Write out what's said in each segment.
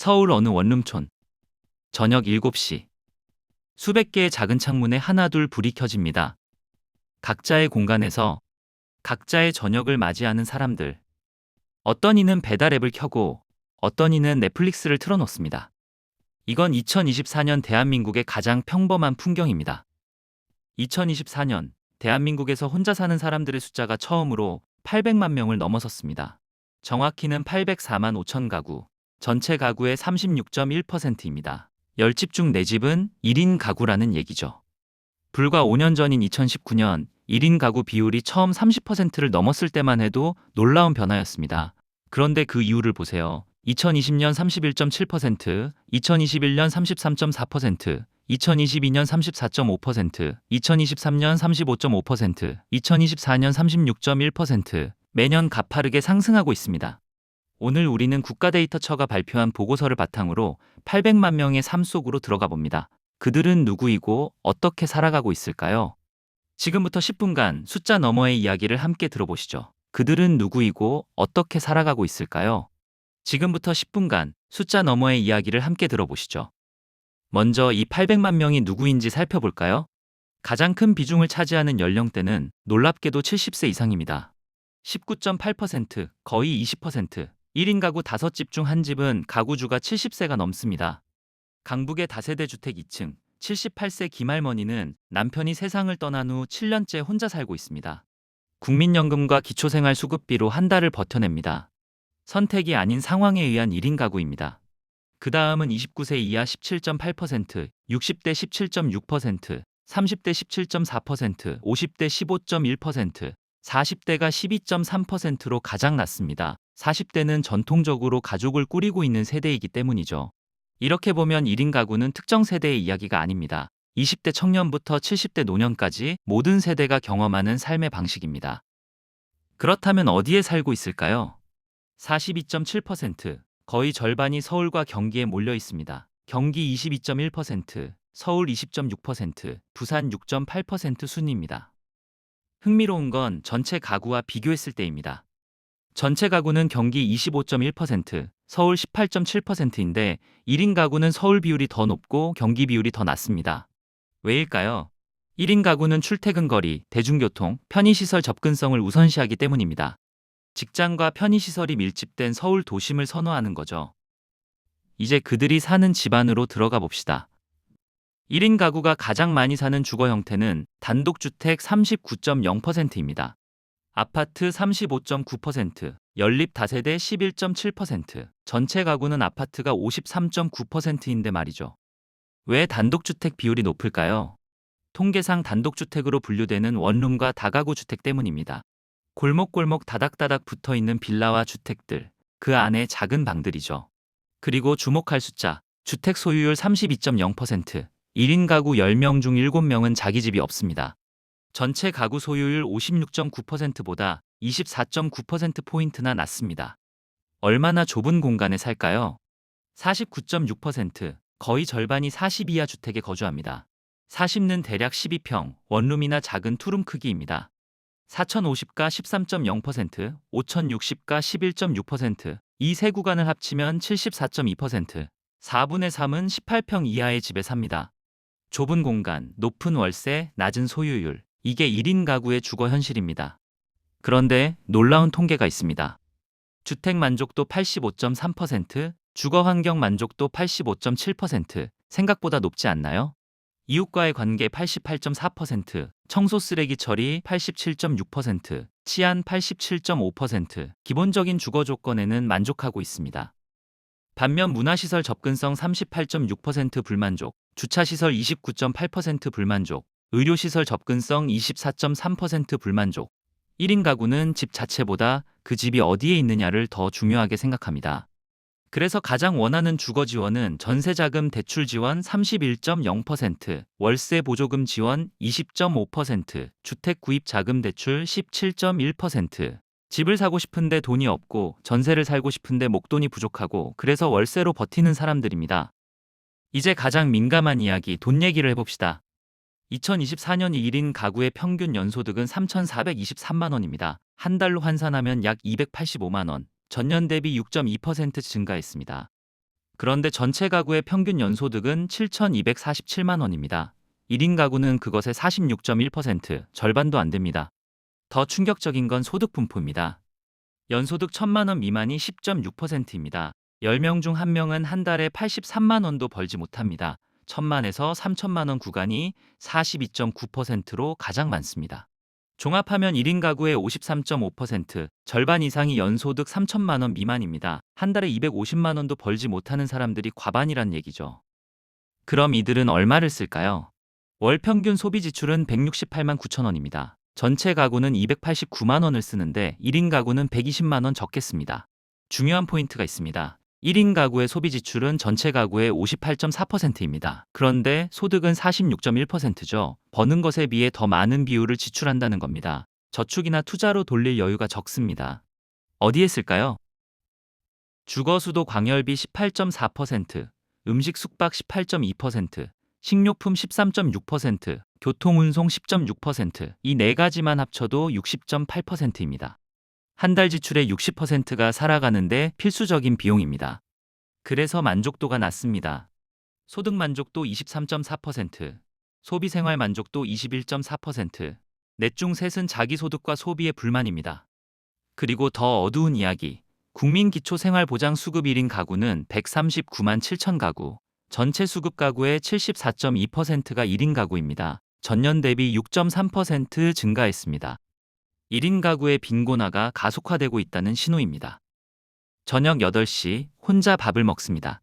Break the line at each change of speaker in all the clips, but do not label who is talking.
서울 어느 원룸촌. 저녁 7시. 수백 개의 작은 창문에 하나둘 불이 켜집니다. 각자의 공간에서 각자의 저녁을 맞이하는 사람들. 어떤 이는 배달 앱을 켜고 어떤 이는 넷플릭스를 틀어놓습니다. 이건 2024년 대한민국의 가장 평범한 풍경입니다. 2024년 대한민국에서 혼자 사는 사람들의 숫자가 처음으로 800만 명을 넘어섰습니다. 정확히는 804만 5천 가구, 전체 가구의 36.1%입니다. 10집 중 4집은 1인 가구라는 얘기죠. 불과 5년 전인 2019년 1인 가구 비율이 처음 30%를 넘었을 때만 해도 놀라운 변화였습니다. 그런데 그 이유를 보세요. 2020년 31.7%, 2021년 33.4%, 2022년 34.5%, 2023년 35.5%, 2024년 36.1%, 매년 가파르게 상승하고 있습니다. 오늘 우리는 국가데이터처가 발표한 보고서를 바탕으로 800만 명의 삶 속으로 들어가 봅니다. 그들은 누구이고 어떻게 살아가고 있을까요? 지금부터 10분간 숫자 너머의 이야기를 함께 들어보시죠. 그들은 누구이고 어떻게 살아가고 있을까요? 지금부터 10분간 숫자 너머의 이야기를 함께 들어보시죠. 먼저 이 800만 명이 누구인지 살펴볼까요? 가장 큰 비중을 차지하는 연령대는 놀랍게도 70세 이상입니다. 19.8%, 거의 20%. 1인 가구 5집 중 1집은 가구주가 70세가 넘습니다. 강북의 다세대 주택 2층, 78세 김할머니는 남편이 세상을 떠난 후 7년째 혼자 살고 있습니다. 국민연금과 기초생활수급비로 한 달을 버텨냅니다. 선택이 아닌 상황에 의한 1인 가구입니다. 그 다음은 29세 이하 17.8%, 60대 17.6%, 30대 17.4%, 50대 15.1%, 40대가 12.3%로 가장 낮습니다. 40대는 전통적으로 가족을 꾸리고 있는 세대이기 때문이죠. 이렇게 보면 1인 가구는 특정 세대의 이야기가 아닙니다. 20대 청년부터 70대 노년까지 모든 세대가 경험하는 삶의 방식입니다. 그렇다면 어디에 살고 있을까요? 42.7%, 거의 절반이 서울과 경기에 몰려 있습니다. 경기 22.1%, 서울 20.6%, 부산 6.8% 순입니다. 흥미로운 건 전체 가구와 비교했을 때입니다. 전체 가구는 경기 25.1%, 서울 18.7%인데 1인 가구는 서울 비율이 더 높고 경기 비율이 더 낮습니다. 왜일까요? 1인 가구는 출퇴근 거리, 대중교통, 편의시설 접근성을 우선시하기 때문입니다. 직장과 편의시설이 밀집된 서울 도심을 선호하는 거죠. 이제 그들이 사는 집안으로 들어가 봅시다. 1인 가구가 가장 많이 사는 주거 형태는 단독주택 39.0%입니다. 아파트 35.9%, 연립 다세대 11.7%, 전체 가구는 아파트가 53.9%인데 말이죠. 왜 단독주택 비율이 높을까요? 통계상 단독주택으로 분류되는 원룸과 다가구 주택 때문입니다. 골목골목 다닥다닥 붙어있는 빌라와 주택들, 그 안에 작은 방들이죠. 그리고 주목할 숫자, 주택 소유율 32.0%, 1인 가구 10명 중 7명은 자기 집이 없습니다. 전체 가구 소유율 56.9%보다 24.9%포인트나 낮습니다. 얼마나 좁은 공간에 살까요? 49.6%, 거의 절반이 40 이하 주택에 거주합니다. 40는 대략 12평, 원룸이나 작은 투룸 크기입니다. 4050가 13.0%, 5060가 11.6%, 이 세 구간을 합치면 74.2%, 4분의 3은 18평 이하의 집에 삽니다. 좁은 공간, 높은 월세, 낮은 소유율, 이게 1인 가구의 주거 현실입니다. 그런데 놀라운 통계가 있습니다. 주택 만족도 85.3%, 주거 환경 만족도 85.7%, 생각보다 높지 않나요? 이웃과의 관계 88.4%, 청소 쓰레기 처리 87.6%, 치안 87.5%, 기본적인 주거 조건에는 만족하고 있습니다. 반면 문화시설 접근성 38.6% 불만족, 주차시설 29.8% 불만족, 의료시설 접근성 24.3% 불만족. 1인 가구는 집 자체보다 그 집이 어디에 있느냐를 더 중요하게 생각합니다. 그래서 가장 원하는 주거 지원은 전세자금 대출 지원 31.0%, 월세 보조금 지원 20.5%, 주택 구입 자금 대출 17.1%. 집을 사고 싶은데 돈이 없고 전세를 살고 싶은데 목돈이 부족하고 그래서 월세로 버티는 사람들입니다. 이제 가장 민감한 이야기, 돈 얘기를 해봅시다. 2024년 1인 가구의 평균 연소득은 3,423만 원입니다. 한 달로 환산하면 약 285만 원, 전년 대비 6.2% 증가했습니다. 그런데 전체 가구의 평균 연소득은 7,247만 원입니다. 1인 가구는 그것의 46.1%, 절반도 안 됩니다. 더 충격적인 건 소득 분포입니다. 연소득 1,000만 원 미만이 10.6%입니다. 10명 중 1명은 한 달에 83만 원도 벌지 못합니다. 1,000만에서 3천만 원 구간이 42.9%로 가장 많습니다. 종합하면 1인 가구의 53.5%, 절반 이상이 연소득 3천만 원 미만입니다. 한 달에 250만 원도 벌지 못하는 사람들이 과반이란 얘기죠. 그럼 이들은 얼마를 쓸까요? 월 평균 소비 지출은 168만 9천 원입니다. 전체 가구는 289만 원을 쓰는데 1인 가구는 120만 원 적게 씁니다. 중요한 포인트가 있습니다. 1인 가구의 소비 지출은 전체 가구의 58.4%입니다. 그런데 소득은 46.1%죠. 버는 것에 비해 더 많은 비율을 지출한다는 겁니다. 저축이나 투자로 돌릴 여유가 적습니다. 어디에 쓸까요? 주거 수도 광열비 18.4%, 음식 숙박 18.2%, 식료품 13.6%, 교통운송 10.6%, 이 네 가지만 합쳐도 60.8%입니다. 한 달 지출의 60%가 살아가는데 필수적인 비용입니다. 그래서 만족도가 낮습니다. 소득 만족도 23.4%, 소비 생활 만족도 21.4%, 넷 중 셋은 자기 소득과 소비에 불만입니다. 그리고 더 어두운 이야기, 국민기초생활보장수급 1인 가구는 139만 7천 가구, 전체 수급 가구의 74.2%가 1인 가구입니다. 전년 대비 6.3% 증가했습니다. 1인 가구의 빈곤화가 가속화되고 있다는 신호입니다. 저녁 8시 혼자 밥을 먹습니다.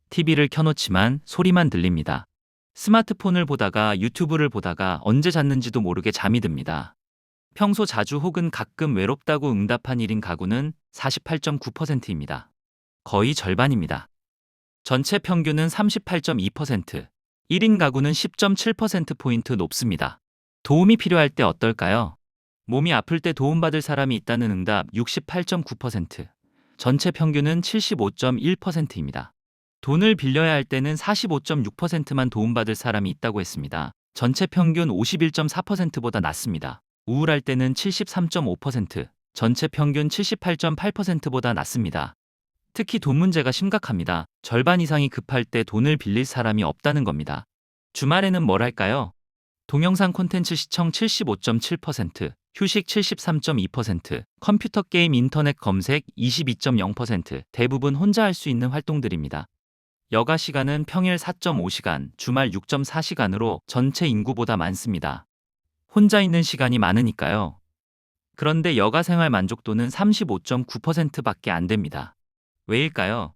TV를 켜놓지만 소리만 들립니다. 스마트폰을 보다가 유튜브를 보다가 언제 잤는지도 모르게 잠이 듭니다. 평소 자주 혹은 가끔 외롭다고 응답한 1인 가구는 48.9%입니다. 거의 절반입니다. 전체 평균은 38.2%, 1인 가구는 10.7%포인트 높습니다. 도움이 필요할 때 어떨까요? 몸이 아플 때 도움받을 사람이 있다는 응답 68.9%, 전체 평균은 75.1%입니다. 돈을 빌려야 할 때는 45.6%만 도움받을 사람이 있다고 했습니다. 전체 평균 51.4%보다 낮습니다. 우울할 때는 73.5%, 전체 평균 78.8%보다 낮습니다. 특히 돈 문제가 심각합니다. 절반 이상이 급할 때 돈을 빌릴 사람이 없다는 겁니다. 주말에는 뭘 할까요? 동영상 콘텐츠 시청 75.7%, 휴식 73.2%, 컴퓨터 게임 인터넷 검색 22.0%, 대부분 혼자 할 수 있는 활동들입니다. 여가 시간은 평일 4.5시간, 주말 6.4시간으로 전체 인구보다 많습니다. 혼자 있는 시간이 많으니까요. 그런데 여가 생활 만족도는 35.9%밖에 안 됩니다. 왜일까요?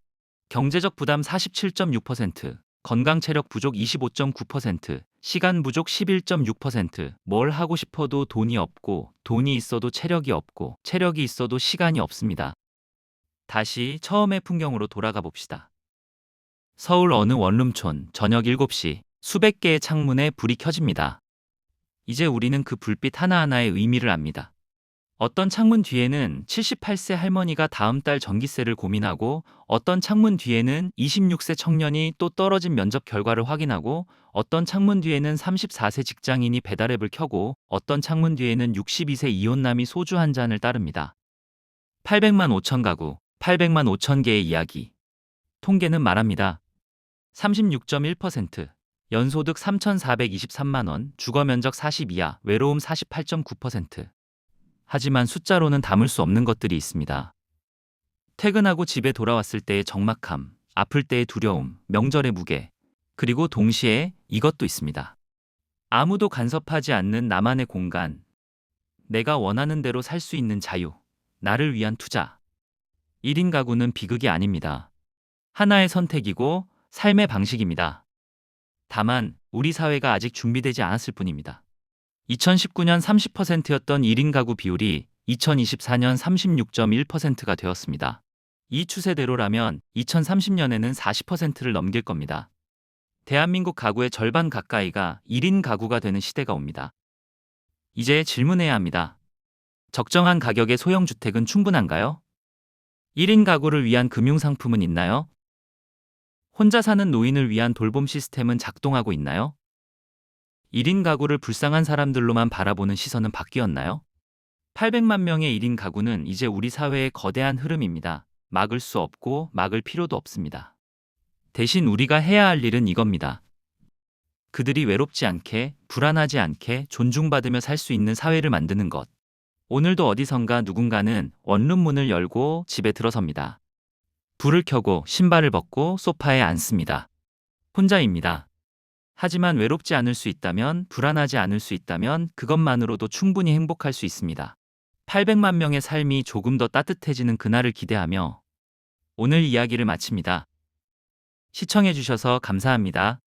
경제적 부담 47.6%, 건강 체력 부족 25.9%, 시간 부족 11.6%, 뭘 하고 싶어도 돈이 없고, 돈이 있어도 체력이 없고, 체력이 있어도 시간이 없습니다. 다시 처음의 풍경으로 돌아가 봅시다. 서울 어느 원룸촌, 저녁 7시, 수백 개의 창문에 불이 켜집니다. 이제 우리는 그 불빛 하나하나의 의미를 압니다. 어떤 창문 뒤에는 78세 할머니가 다음 달 전기세를 고민하고, 어떤 창문 뒤에는 26세 청년이 또 떨어진 면접 결과를 확인하고, 어떤 창문 뒤에는 34세 직장인이 배달앱을 켜고, 어떤 창문 뒤에는 62세 이혼남이 소주 한 잔을 따릅니다. 800만 5천 가구, 800만 5천 개의 이야기. 통계는 말합니다. 36.1%, 연소득 3,423만 원, 주거 면적 42하, 외로움 48.9%. 하지만 숫자로는 담을 수 없는 것들이 있습니다. 퇴근하고 집에 돌아왔을 때의 적막함, 아플 때의 두려움, 명절의 무게, 그리고 동시에 이것도 있습니다. 아무도 간섭하지 않는 나만의 공간, 내가 원하는 대로 살 수 있는 자유, 나를 위한 투자. 1인 가구는 비극이 아닙니다. 하나의 선택이고 삶의 방식입니다. 다만 우리 사회가 아직 준비되지 않았을 뿐입니다. 2019년 30%였던 1인 가구 비율이 2024년 36.1%가 되었습니다. 이 추세대로라면 2030년에는 40%를 넘길 겁니다. 대한민국 가구의 절반 가까이가 1인 가구가 되는 시대가 옵니다. 이제 질문해야 합니다. 적정한 가격의 소형주택은 충분한가요? 1인 가구를 위한 금융상품은 있나요? 혼자 사는 노인을 위한 돌봄 시스템은 작동하고 있나요? 1인 가구를 불쌍한 사람들로만 바라보는 시선은 바뀌었나요? 800만 명의 1인 가구는 이제 우리 사회의 거대한 흐름입니다. 막을 수 없고 막을 필요도 없습니다. 대신 우리가 해야 할 일은 이겁니다. 그들이 외롭지 않게, 불안하지 않게 존중받으며 살 수 있는 사회를 만드는 것. 오늘도 어디선가 누군가는 원룸문을 열고 집에 들어섭니다. 불을 켜고 신발을 벗고 소파에 앉습니다. 혼자입니다. 하지만 외롭지 않을 수 있다면, 불안하지 않을 수 있다면 그것만으로도 충분히 행복할 수 있습니다. 800만 명의 삶이 조금 더 따뜻해지는 그날을 기대하며 오늘 이야기를 마칩니다. 시청해주셔서 감사합니다.